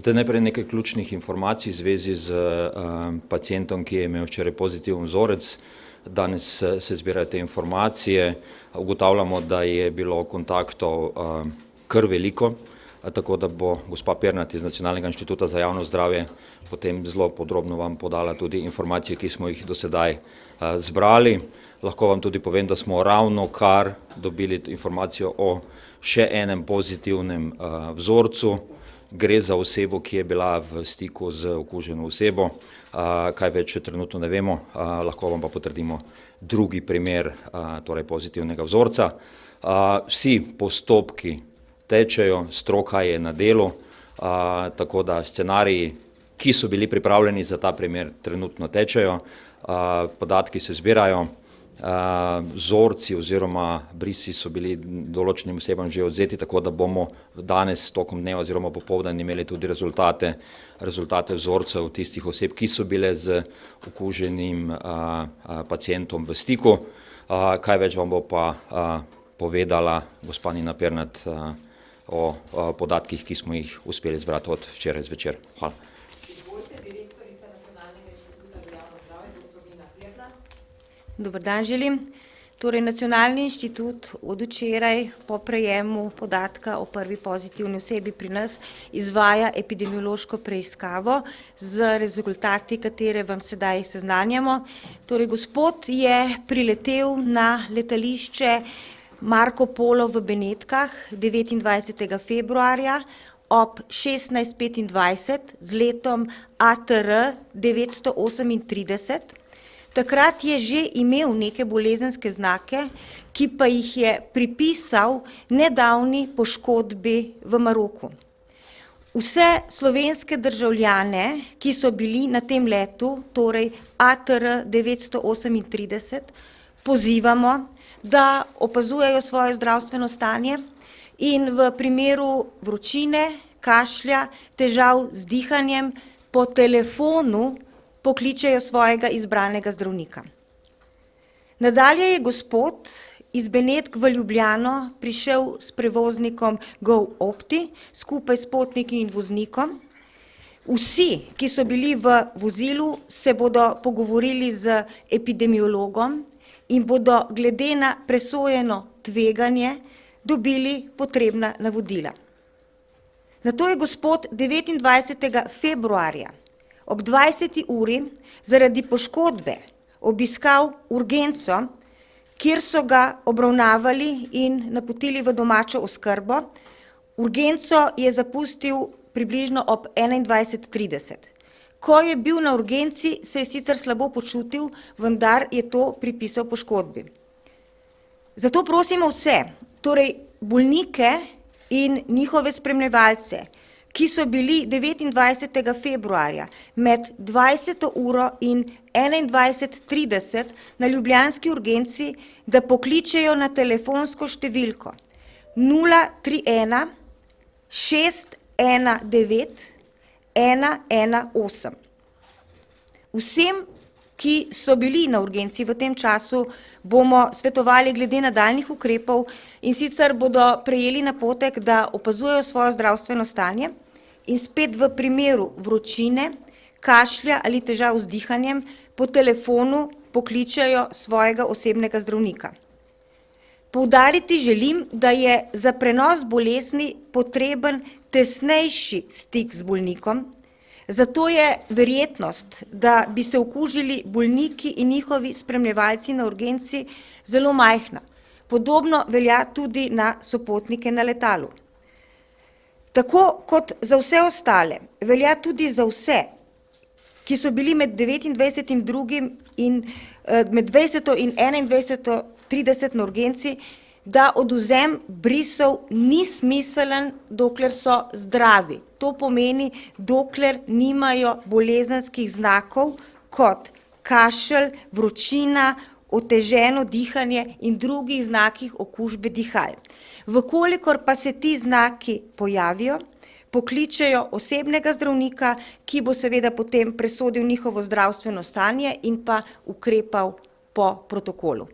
Zdaj najprej nekaj ključnih informacij v zvezi z pacientom, ki je imel včeraj pozitiven vzorec. Danes se zbirajo te informacije. Ugotavljamo, da je bilo kontaktov kar veliko, tako da bo gospa Pernat iz Nacionalnega inštituta za javno zdravje potem zelo podrobno vam podala tudi informacije, ki smo jih do sedaj zbrali. Lahko vam tudi povem, da smo ravnokar dobili informacijo o še enem pozitivnem vzorcu. Gre za osebo, ki je bila v stiku z okuženo osebo. Kaj več trenutno ne vemo, lahko vam pa potrdimo drugi primer torej pozitivnega vzorca. Vsi postopki tečejo, stroka je na delu, tako da scenariji, ki so bili pripravljeni za ta primer, trenutno tečejo, podatki se zbirajo, vzorci oziroma brisi so bili določenim osebam že odzeti, tako da bomo danes tokom dneva oziroma popoldan imeli tudi rezultate vzorcev tistih oseb, ki so bile z okuženim pacientom v stiku. Kaj več vam bo pa povedala gospa Nina Pernat o podatkih, ki smo jih uspeli zbrati od včeraj zvečer. Hvala. Dober dan želim. Torej, Nacionalni inštitut od včeraj po prejemu podatka o prvi pozitivni osebi pri nas izvaja epidemiološko preiskavo z rezultati, katere vam sedaj seznanjamo. Torej, gospod je priletel na letališče Marko Polo v Benetkah 29. februarja ob 16:25 z letom ATR 938. Takrat je že imel neke bolezenske znake, ki pa jih je pripisal nedavni poškodbi v Maroku. Vse slovenske državljane, ki so bili na tem letu, torej ATR 938, pozivamo, da opazujejo svoje zdravstveno stanje in v primeru vročine, kašlja, težav z dihanjem po telefonu pokličejo svojega izbranega zdravnika. Nadalje je gospod iz Benetk v Ljubljano prišel s prevoznikom GoOpti skupaj s potniki in voznikom. Vsi, ki so bili v vozilu, se bodo pogovorili z epidemiologom in bodo glede na presojeno tveganje dobili potrebna navodila. Nato je gospod 29. februarja ob 20. uri zaradi poškodbe obiskal urgenco, kjer so ga obravnavali in napotili v domačo oskrbo. Urgenco je zapustil približno ob 21:30. Ko je bil na urgenci, se je sicer slabo počutil, vendar je to pripisal poškodbi. Zato prosimo vse, torej bolnike in njihove spremljevalce, ki so bili 29. februarja med 20. uro in 21:30 na ljubljanski urgenci, da pokličejo na telefonsko številko 031 619 118. Vsem, ki so bili na urgenci v tem času, bomo svetovali glede nadaljnjih ukrepov, in sicer bodo prejeli napotek, da opazujejo svoje zdravstveno stanje in spet v primeru vročine, kašlja ali težav z dihanjem po telefonu pokličejo svojega osebnega zdravnika. Poudariti želim, da je za prenos bolezni potreben tesnejši stik z bolnikom, zato je verjetnost, da bi se okužili bolniki in njihovi spremljevalci na urgenci zelo majhna. Podobno velja tudi na sopotnike na letalu. Tako kot za vse ostale, velja tudi za vse, ki so bili med 29.2. in med 20. in 21:30 na urgenci, da odvzem brisov ni smiseln, dokler so zdravi. To pomeni, dokler nimajo bolezenskih znakov kot kašelj, vročina, oteženo dihanje in drugih znakih okužbe dihal. Vkolikor pa se ti znaki pojavijo, pokličejo osebnega zdravnika, ki bo seveda potem presodil njihovo zdravstveno stanje in pa ukrepal po protokolu.